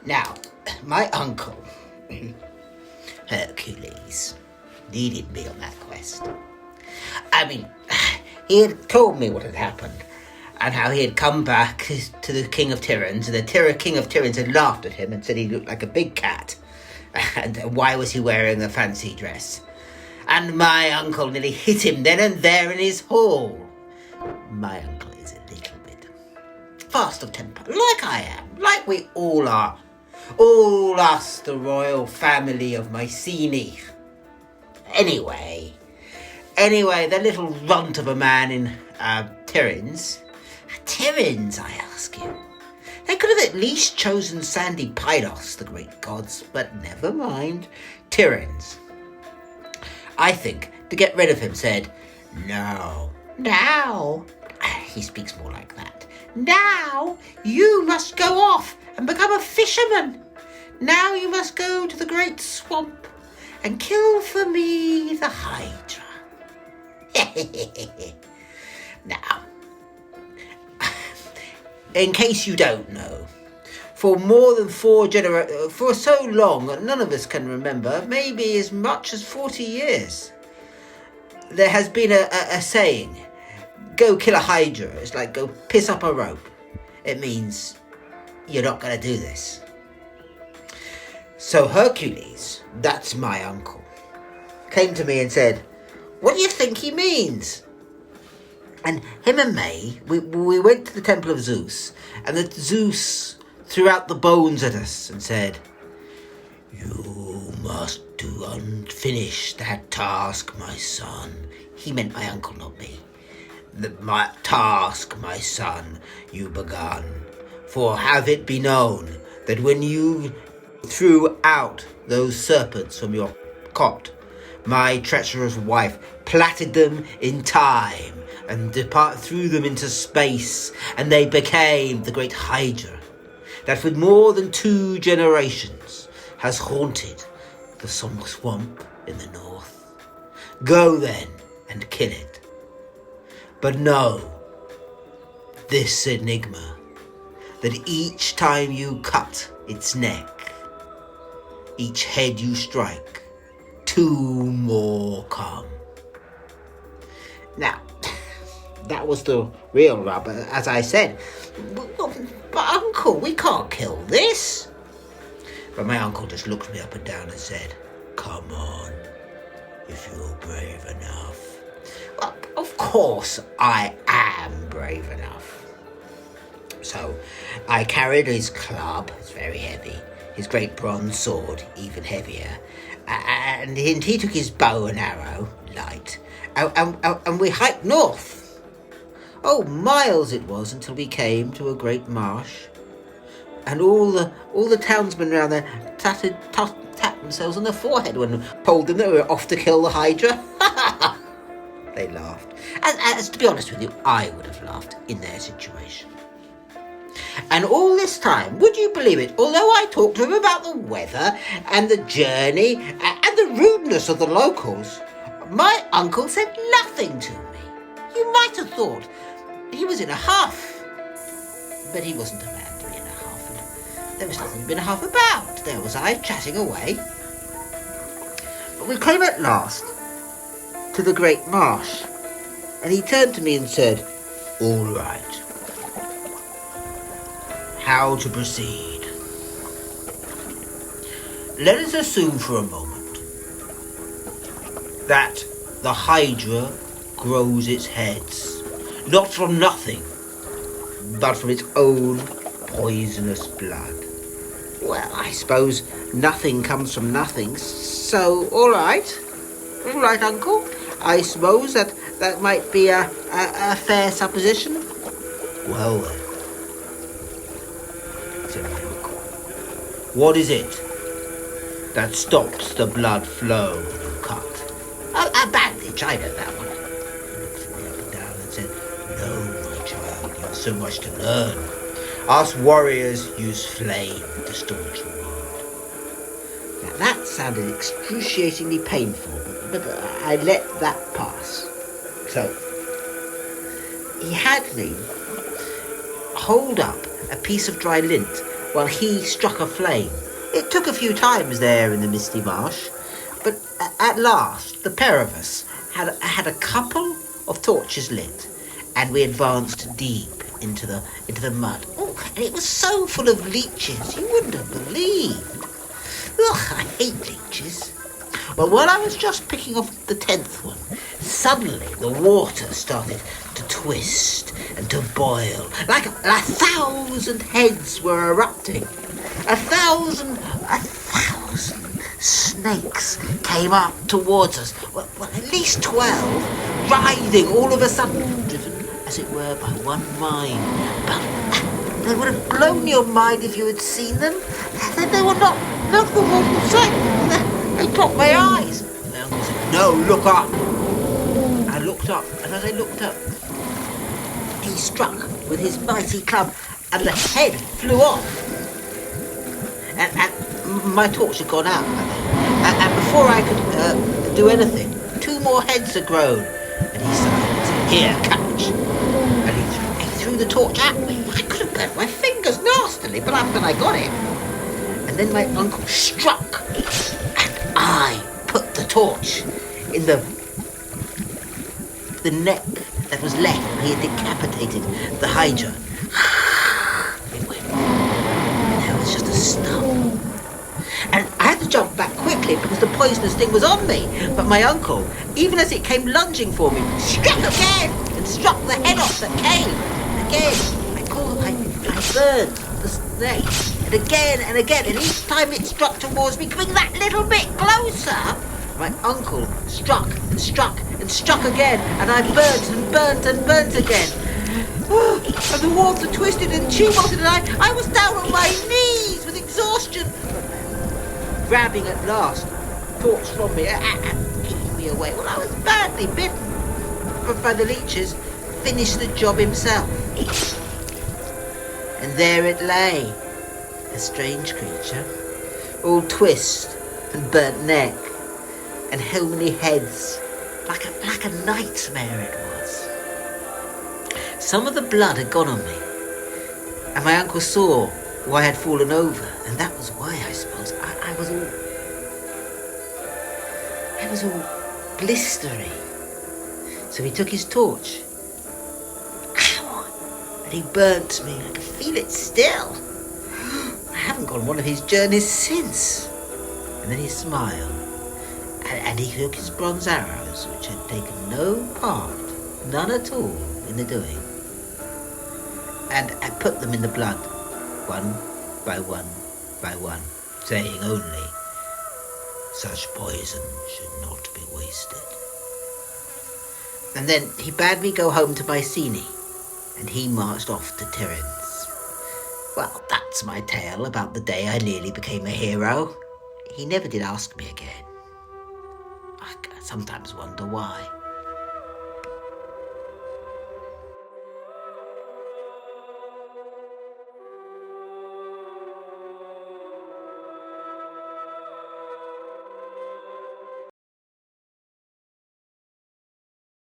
Now, my uncle, Hercules, needed me on that quest. I mean, he had told me what had happened and how he had come back to the King of Tyrants, and the King of Tyrants had laughed at him and said he looked like a big cat. And why was he wearing a fancy dress? And my uncle nearly hit him then and there in his hall. My uncle is a little bit fast of temper, like I am, like we all are. All us, the royal family of Mycenae. Anyway, the little runt of a man in Tyrins. Tyrins, I ask you. They could have at least chosen Sandy Pylos, the great gods, but never mind. Tyrins, I think, to get rid of him, said, Now, he speaks more like that. Now you must go off and become a fisherman. Now you must go to the great swamp and kill for me the Hydra. Now, in case you don't know, for more than for so long, none of us can remember, maybe as much as 40 years, there has been a saying, go kill a Hydra. It's like go piss up a rope. It means you're not going to do this. So Hercules, that's my uncle, came to me and said, what do you think he means? And him and me, we went to the temple of Zeus, and the Zeus threw out the bones at us and said, you must finish that task, my son. He meant my uncle, not me. My task, my son, you begun. For have it be known that when you threw out those serpents from your cot, my treacherous wife plaited them in time and threw them into space, and they became the great Hydra that for more than 2 generations has haunted the swamp in the north. Go then and kill it. But know this enigma, that each time you cut its neck, each head you strike, 2 more come. Now, that was the real rub. As I said, but uncle, we can't kill this. But my uncle just looked me up and down and said, come on, if you're brave enough. Well, of course I am brave enough. So I carried his club, it's very heavy, his great bronze sword, even heavier, and he took his bow and arrow, light, and we hiked north. Oh, miles it was until we came to a great marsh, and all the townsmen round there tapped themselves on their forehead when I told them that we were off to kill the Hydra. They laughed. As to be honest with you, I would have laughed in their situation. And all this time, would you believe it, although I talked to him about the weather and the journey and the rudeness of the locals, my uncle said nothing to me. You might have thought he was in a huff. But he wasn't a man to be in a huff. And there was nothing to be in a huff about. There was I, chatting away. But we came at last to the great marsh, and he turned to me and said, all right. How to proceed? Let us assume for a moment that the Hydra grows its heads, not from nothing, but from its own poisonous blood. Well, I suppose nothing comes from nothing, so all right, uncle. I suppose that might be a fair supposition. Well then, said my uncle, what is it that stops the blood flow when you cut? A bandage, I know that one. He looked at me up and down and said, no, my child, you have so much to learn. Us warriors use flame to staunch a wound. Now that sounded excruciatingly painful, but I let that pass. So, he had me hold up a piece of dry lint while he struck a flame. It took a few times there in the misty marsh, but at last the pair of us had a couple of torches lit, and we advanced deep into the mud. Oh, and it was so full of leeches, you wouldn't have believed. Ugh, I hate leeches. Well, while I was just picking off the 10th one, suddenly the water started to twist and to boil, like a 1,000 heads were erupting. A thousand snakes came up towards us. Well, at least 12, writhing all of a sudden, driven, as it were, by one mind. But they would have blown your mind if you had seen them. They were not the one sight. They caught my eyes. My uncle said, "No, look up." I looked up, and as I looked up, he struck with his mighty club, and the head flew off. And my torch had gone out, and before I could do anything, 2 more heads had grown. And he said, "Here, catch." And he threw the torch at me. I could have burnt my fingers nastily, but I got it. And then my uncle struck, and I put the torch in the neck that was left when he had decapitated the Hydra. It went, and there was just a stump. And I had to jump back quickly because the poisonous thing was on me. But my uncle, even as it came lunging for me, struck again and struck the head off that came. And again, I burned the snake. And again, and each time it struck towards me, coming that little bit closer, my uncle struck and struck and struck again, and I burnt and burnt and burnt again. Oh, and the water twisted and tumulted, and I was down on my knees with exhaustion. Grabbing at last torch from me and kicking me away. Well, I was badly bitten, but by the leeches, finished the job himself. And there it lay, a strange creature, all twist and burnt neck, and how many heads, like a nightmare it was. Some of the blood had gone on me, and my uncle saw why I had fallen over, and that was why, I suppose, I was all blistery. So he took his torch, and he burnt me. I can feel it still. I haven't gone one of his journeys since. And then he smiled, and he took his bronze arrows, which had taken no part, none at all, in the doing, and I put them in the blood, one by one by one, saying only, "Such poison should not be wasted." And then he bade me go home to Mycenae, and he marched off to Tiryns. Well, that's my tale about the day I nearly became a hero. He never did ask me again. I sometimes wonder why.